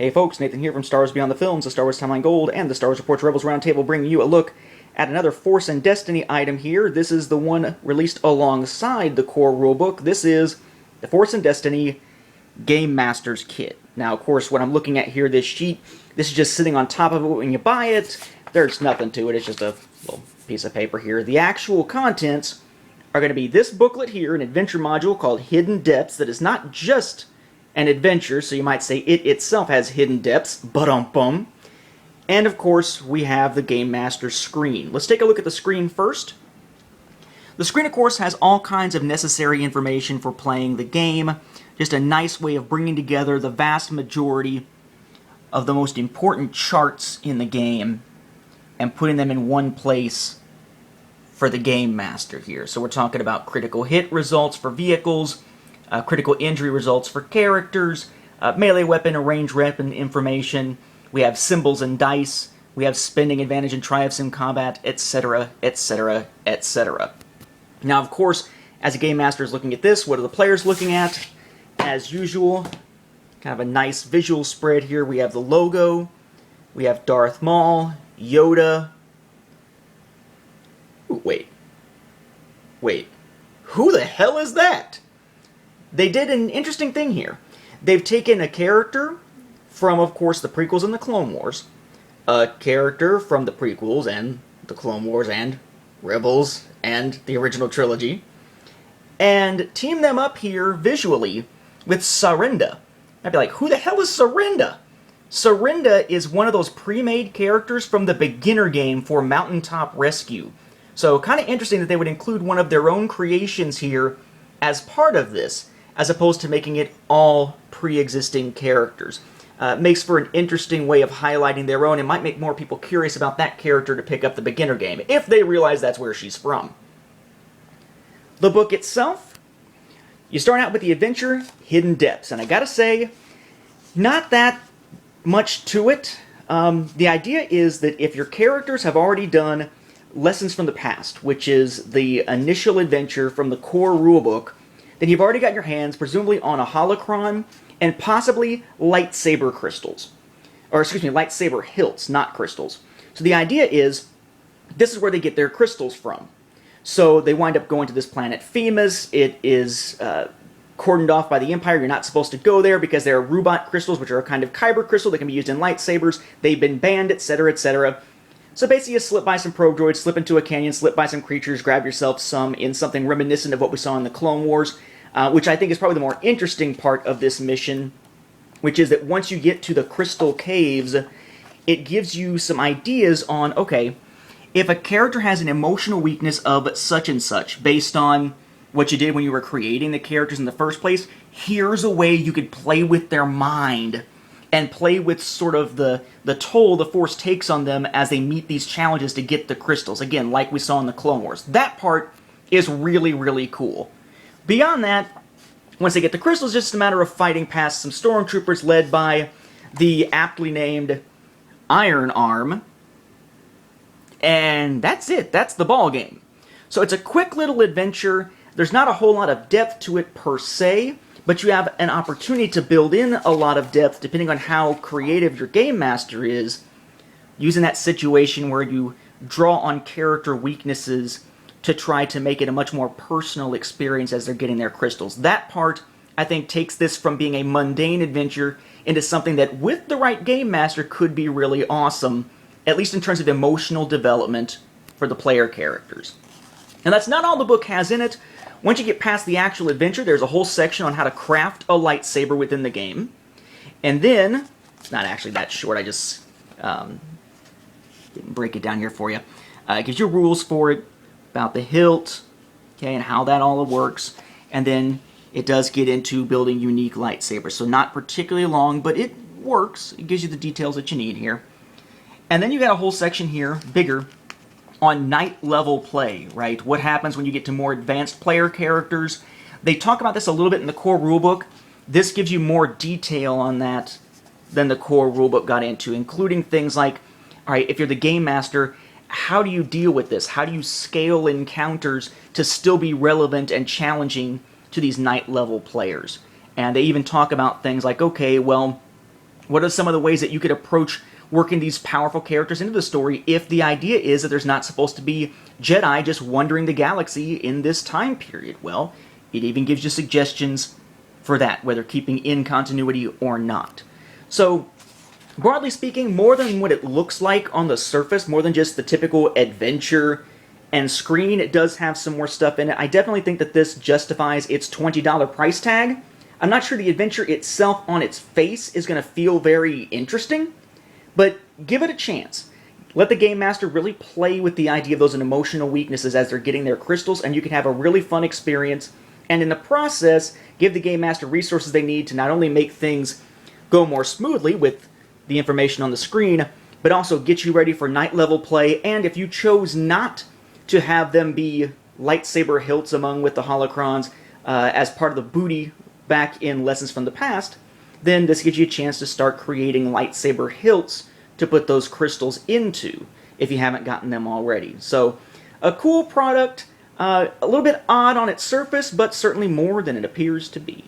Hey folks, Nathan here from Star Wars Beyond the Films, the Star Wars Timeline Gold, and the Star Wars Reports Rebels Roundtable, bringing you a look at another Force and Destiny item here. This is the one released alongside the core rulebook. This is the Force and Destiny Game Master's Kit. Now, of course, what I'm looking at here, this sheet, this is just sitting on top of it when you buy it. There's nothing to it, it's just a little piece of paper here. The actual contents are going to be this booklet here, an adventure module called Hidden Depths, that is not just an adventure, so you might say it itself has hidden depths, but-um-bum. And of course, we have the Game Master's screen. Let's take a look at the screen first. The screen, of course, has all kinds of necessary information for playing the game. Just a nice way of bringing together the vast majority of the most important charts in the game and putting them in one place for the Game Master here. So we're talking about critical hit results for vehicles, critical injury results for characters, melee weapon and range weapon information. We have symbols and dice. We have spending advantage and triumphs in combat, etc., etc., etc. Now, of course, as a Game Master is looking at this, what are the players looking at? As usual, kind of a nice visual spread here. We have the logo. We have Darth Maul, Yoda. Ooh, wait. Who the hell is that? They did an interesting thing here. They've taken a character from, of course, the prequels and the Clone Wars, a character from the prequels and the Clone Wars and Rebels and the original trilogy, and teamed them up here visually with Sarinda. I'd be like, who the hell is Sarinda? Sarinda is one of those pre-made characters from the beginner game for Mountaintop Rescue. So kind of interesting that they would include one of their own creations here as part of this, as opposed to making it all pre-existing characters. Makes for an interesting way of highlighting their own. It might make more people curious about that character to pick up the beginner game, if they realize that's where she's from. The book itself, you start out with the adventure, Hidden Depths, and I gotta say, not that much to it. The idea is that if your characters have already done Lessons from the Past, which is the initial adventure from the core rulebook, then you've already got your hands, presumably on a holocron, and possibly lightsaber crystals. Or, excuse me, lightsaber hilts, not crystals. So the idea is, this is where they get their crystals from. So they wind up going to this planet Femus. It is cordoned off by the Empire. You're not supposed to go there because there are Rubat crystals, which are a kind of kyber crystal that can be used in lightsabers. They've been banned, etc., etc. So basically you slip by some probe droids, slip into a canyon, slip by some creatures, grab yourself some in something reminiscent of what we saw in the Clone Wars, which I think is probably the more interesting part of this mission, which is that once you get to the Crystal Caves, it gives you some ideas on, okay, if a character has an emotional weakness of such and such, based on what you did when you were creating the characters in the first place, here's a way you could play with their mind and play with sort of the toll the Force takes on them as they meet these challenges to get the crystals. Again, like we saw in the Clone Wars. That part is really, really cool. Beyond that, once they get the crystals, it's just a matter of fighting past some stormtroopers led by the aptly named Iron Arm. And that's it. That's the ball game. So it's a quick little adventure. There's not a whole lot of depth to it per se, but you have an opportunity to build in a lot of depth depending on how creative your Game Master is, using that situation where you draw on character weaknesses to try to make it a much more personal experience as they're getting their crystals. That part, I think, takes this from being a mundane adventure into something that, with the right Game Master, could be really awesome, at least in terms of emotional development for the player characters. And that's not all the book has in it. Once you get past the actual adventure, there's a whole section on how to craft a lightsaber within the game. And then, it's not actually that short, I just didn't break it down here for you. It gives you rules for it, about the hilt, okay, and how that all works. And then it does get into building unique lightsabers. So not particularly long, but it works. It gives you the details that you need here. And then you got a whole section here, bigger, on night level play, right? What happens when you get to more advanced player characters. They talk about this a little bit in the core rulebook. This gives you more detail on that than the core rulebook got into, including things like, all right, if you're the Game Master, how do you deal with this? How do you scale encounters to still be relevant and challenging to these night level players? And they even talk about things like, okay, well, What are some of the ways that you could approach working these powerful characters into the story if the idea is that there's not supposed to be Jedi just wandering the galaxy in this time period? Well, it even gives you suggestions for that, whether keeping in continuity or not. So, broadly speaking, more than what it looks like on the surface, more than just the typical adventure and screen, it does have some more stuff in it. I definitely think that this justifies its $20 price tag. I'm not sure the adventure itself on its face is going to feel very interesting, but give it a chance. Let the Game Master really play with the idea of those emotional weaknesses as they're getting their crystals, and you can have a really fun experience, and in the process, give the Game Master resources they need to not only make things go more smoothly with the information on the screen, but also get you ready for night level play, and if you chose not to have them be lightsaber hilts among with the holocrons as part of the booty back in Lessons from the Past, then this gives you a chance to start creating lightsaber hilts to put those crystals into, if you haven't gotten them already. So, a cool product, a little bit odd on its surface, but certainly more than it appears to be.